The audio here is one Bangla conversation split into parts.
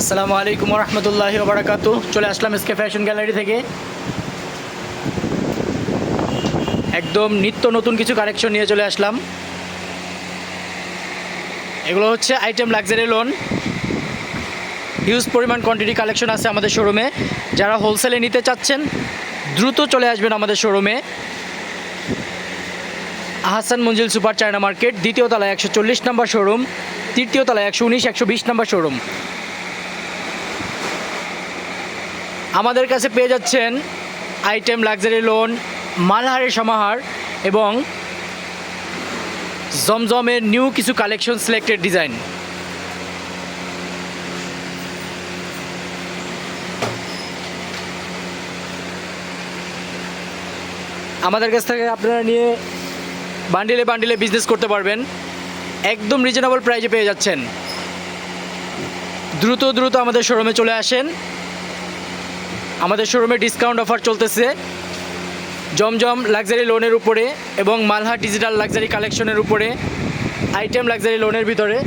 আসসালামু আলাইকুম রহমতুল্লাহি ওয়া বারাকাতুহু। চলে আসলাম এসকে ফ্যাশন গ্যালারি থেকে। একদম নিত্য নতুন কিছু কালেকশন নিয়ে চলে আসলাম। এগুলো হচ্ছে আইটেম লাক্সারি লোন। হিউজ পরিমাণ কোয়ান্টিটি কালেকশন আছে আমাদের শোরুমে। যারা হোলসেলে নিতে চাচ্ছেন দ্রুত চলে আসবেন আমাদের শোরুমে। Ahsan Manzil super China market, দ্বিতীয় তলায় 140 নম্বর শোরুম, তৃতীয় তলায় 119, 120 নম্বর শোরুম। আমাদের কাছে পেয়ে যাচ্ছেন আইটেম লাক্সারি লোন, মালহারের সমাহার এবং জমজমের নিউ কিছু কালেকশন, সিলেক্টেড ডিজাইন। আমাদের কাছ থেকে আপনারা নিয়ে বান্ডিলে বান্ডিলে বিজনেস করতে পারবেন। একদম রিজনেবল প্রাইসে পেয়ে যাচ্ছেন। দ্রুত দ্রুত আমাদের শোরুমে চলে আসেন। আমাদের শোরুমে ডিসকাউন্ট অফার চলতেছে জমজম লাক্সারি লোনের উপরে এবং মালহার ডিজিটাল লাক্সারি কালেকশনের উপরে, আইটেম লাক্সারি লোনের ভিতরে।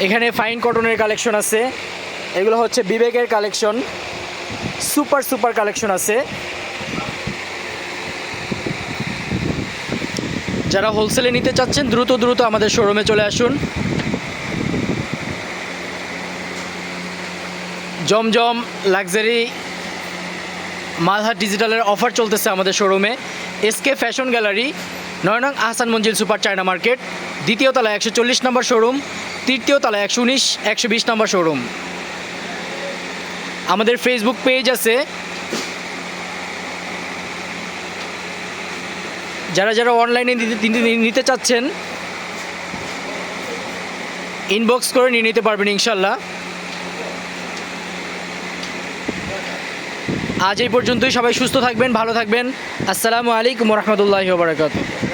এখানে ফাইন কটনের কালেকশন আছে, এগুলো হচ্ছে বিবেকের কালেকশন, সুপার সুপার কালেকশন আছে। যারা হোলসেলে নিতে চাচ্ছেন দ্রুত দ্রুত আমাদের শোরুমে চলে আসুন। জমজম লাক্সারি মালহার ডিজিটালের অফার চলতেছে আমাদের শোরুমে। এসকে ফ্যাশন গ্যালারি, 9 নং Ahsan Manzil super China market, দ্বিতীয় তলায় 140 নম্বর শোরুম, তৃতীয় তলায় 119, 120 নম্বর শোরুম। আমাদের ফেসবুক পেজ আছে। যারা যারা অনলাইনে নিতে চাচ্ছেন ইনবক্স করে নিয়ে নিতে পারবেন ইনশাল্লাহ। আজ এই পর্যন্তই। সবাই সুস্থ থাকবেন, ভালো থাকবেন। আসসালামু আলাইকুম রহমতুল্লাহি ওয়া বারাকাতুহু।